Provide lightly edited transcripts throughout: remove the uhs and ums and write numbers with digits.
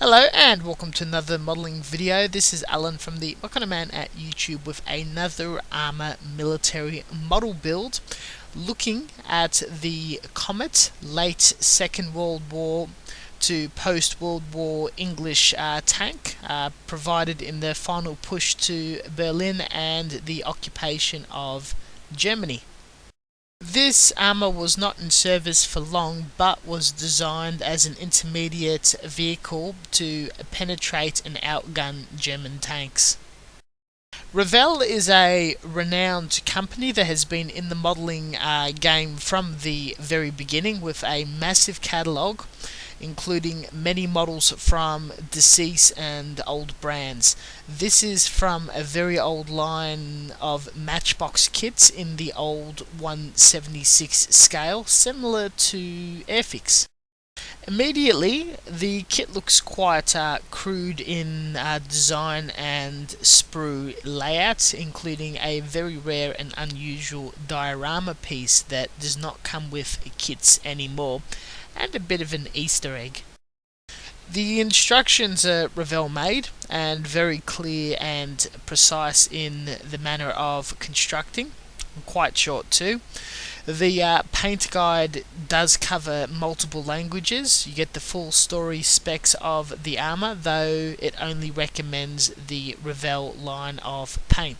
Hello and welcome to another modelling video. This is Alan from the MK.1 at YouTube with another armour military model build, looking at the Comet late Second World War to post-World War English tank provided in the final push to Berlin and the occupation of Germany. This armour was not in service for long, but was designed as an intermediate vehicle to penetrate and outgun German tanks. Revell is a renowned company that has been in the modelling game from the very beginning, with a massive catalogue including many models from deceased and old brands. This is from a very old line of Matchbox kits in the old 1/76 scale, similar to Airfix. Immediately, the kit looks quite crude in design and sprue layout, including a very rare and unusual diorama piece that does not come with kits anymore, and a bit of an Easter egg. The instructions are Revell made and very clear and precise in the manner of constructing, quite short too. The paint guide does cover multiple languages. You get the full story specs of the armour, though it only recommends the Revell line of paint.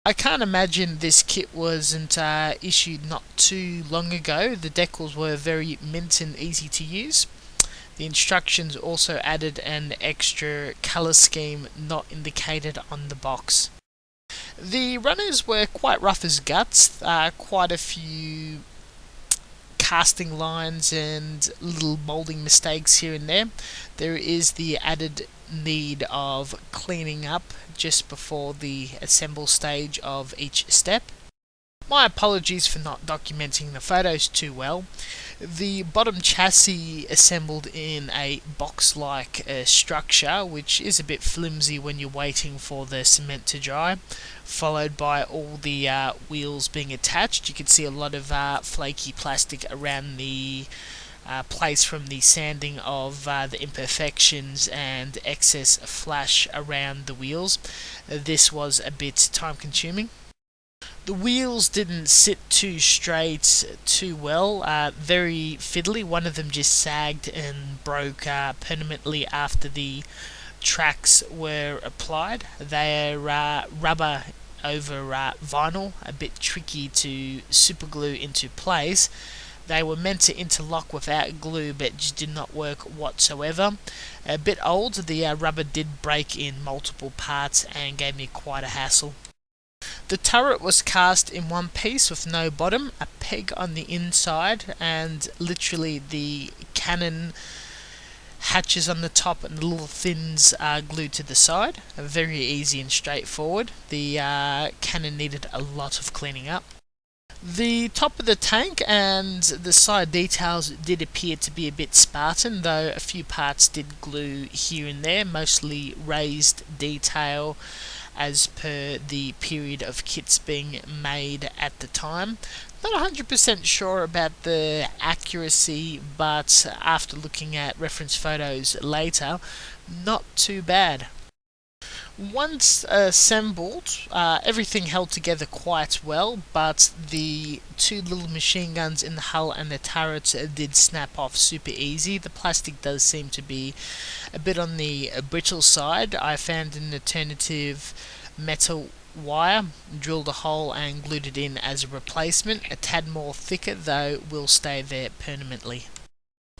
I can't imagine this kit wasn't issued not too long ago. The decals were very mint and easy to use. The instructions also added an extra colour scheme not indicated on the box. The runners were quite rough as guts, quite a few casting lines and little moulding mistakes here and there. There is the added need of cleaning up just before the assemble stage of each step. My apologies for not documenting the photos too well. The bottom chassis assembled in a box-like structure, which is a bit flimsy when you're waiting for the cement to dry, followed by all the wheels being attached. You can see a lot of flaky plastic around the place from the sanding of the imperfections and excess flash around the wheels. This was a bit time consuming. The wheels didn't sit too straight too well, very fiddly. One of them just sagged and broke permanently after the tracks were applied. They're rubber over vinyl, a bit tricky to superglue into place. They were meant to interlock without glue, but just did not work whatsoever. A bit old, the rubber did break in multiple parts and gave me quite a hassle. The turret was cast in one piece with no bottom, a peg on the inside, and literally the cannon hatches on the top and the little fins are glued to the side. Very easy and straightforward. The cannon needed a lot of cleaning up. The top of the tank and the side details did appear to be a bit Spartan, though a few parts did glue here and there, mostly raised detail as per the period of kits being made at the time. Not 100% sure about the accuracy, but after looking at reference photos later, not too bad. Once assembled, everything held together quite well, but the two little machine guns in the hull and the turrets did snap off super easy. The plastic does seem to be a bit on the brittle side. I found an alternative metal wire, drilled a hole and glued it in as a replacement. A tad more thicker, though will stay there permanently.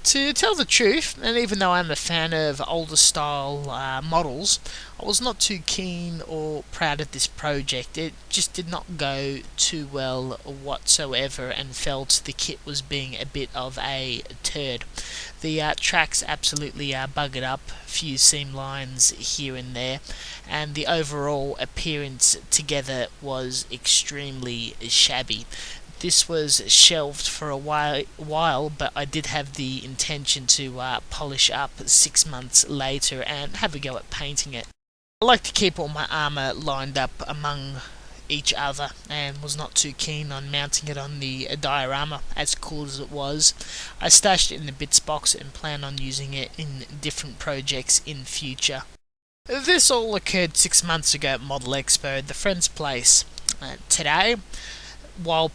To tell the truth, and even though I'm a fan of older style models, I was not too keen or proud of this project. It just did not go too well whatsoever and felt the kit was being a bit of a turd. The tracks absolutely buggered up, a few seam lines here and there, and the overall appearance together was extremely shabby. This was shelved for a while, but I did have the intention to polish up 6 months later and have a go at painting it. I like to keep all my armour lined up among each other and was not too keen on mounting it on the diorama, as cool as it was. I stashed it in the bits box and plan on using it in different projects in future. This all occurred 6 months ago at Model Expo at the Friend's Place. Today, while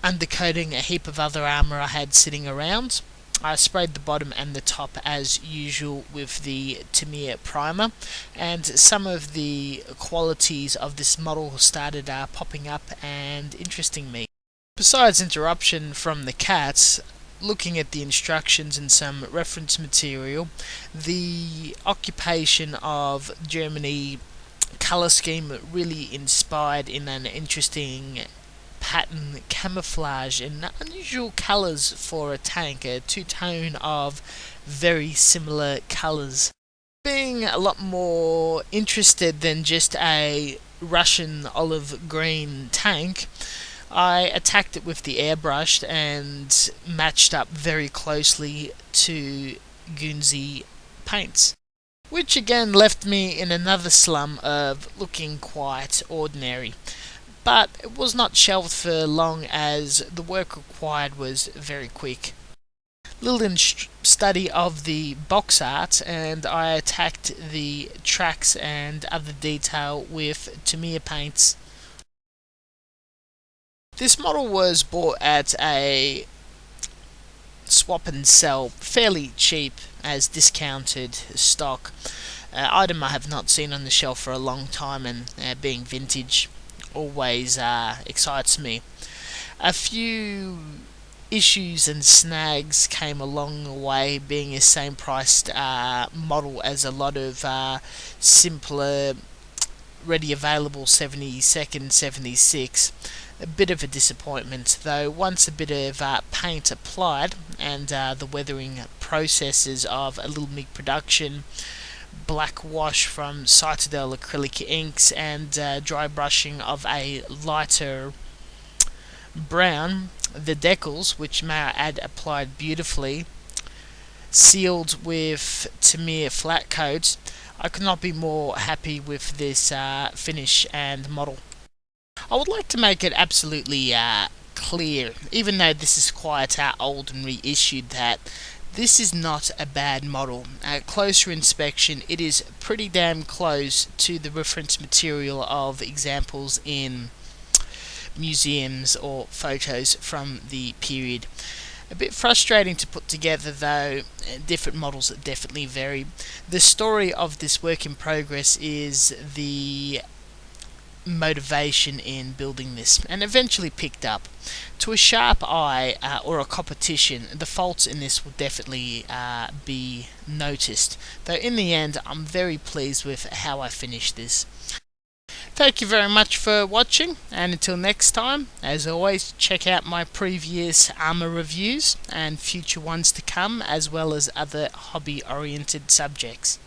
undercoating a heap of other armour I had sitting around, I sprayed the bottom and the top as usual with the Tamiya primer, and some of the qualities of this model started popping up and interesting me. Besides interruption from the cats, looking at the instructions and some reference material, the occupation of Germany colour scheme really inspired in an interesting pattern camouflage and unusual colours for a tank, a two-tone of very similar colours. Being a lot more interested than just a Russian olive green tank, I attacked it with the airbrush and matched up very closely to Guernsey paints, which again left me in another slum of looking quite ordinary. But it was not shelved for long, as the work required was very quick. Little study of the box art, and I attacked the tracks and other detail with Tamiya paints. This model was bought at a swap and sell, fairly cheap as discounted stock. Item I have not seen on the shelf for a long time, and being vintage always excites me. A few issues and snags came along the way, being a same priced model as a lot of simpler ready available 72nd 76. A bit of a disappointment, though. Once a bit of paint applied and the weathering processes of a Little Mig production, black wash from Citadel acrylic inks, and dry brushing of a lighter brown, the decals, which may I add applied beautifully, sealed with Tamiya flat coats, I could not be more happy with this finish and model. I would like to make it absolutely clear, even though this is quite old and reissued, that this is not a bad model. At closer inspection, it is pretty damn close to the reference material of examples in museums or photos from the period. A bit frustrating to put together, though. Different models definitely vary. The story of this work in progress is the motivation in building this, and eventually picked up. To a sharp eye or a competition, the faults in this will definitely be noticed, though in the end I'm very pleased with how I finished this. Thank you very much for watching, and until next time, as always, check out my previous armour reviews and future ones to come, as well as other hobby oriented subjects.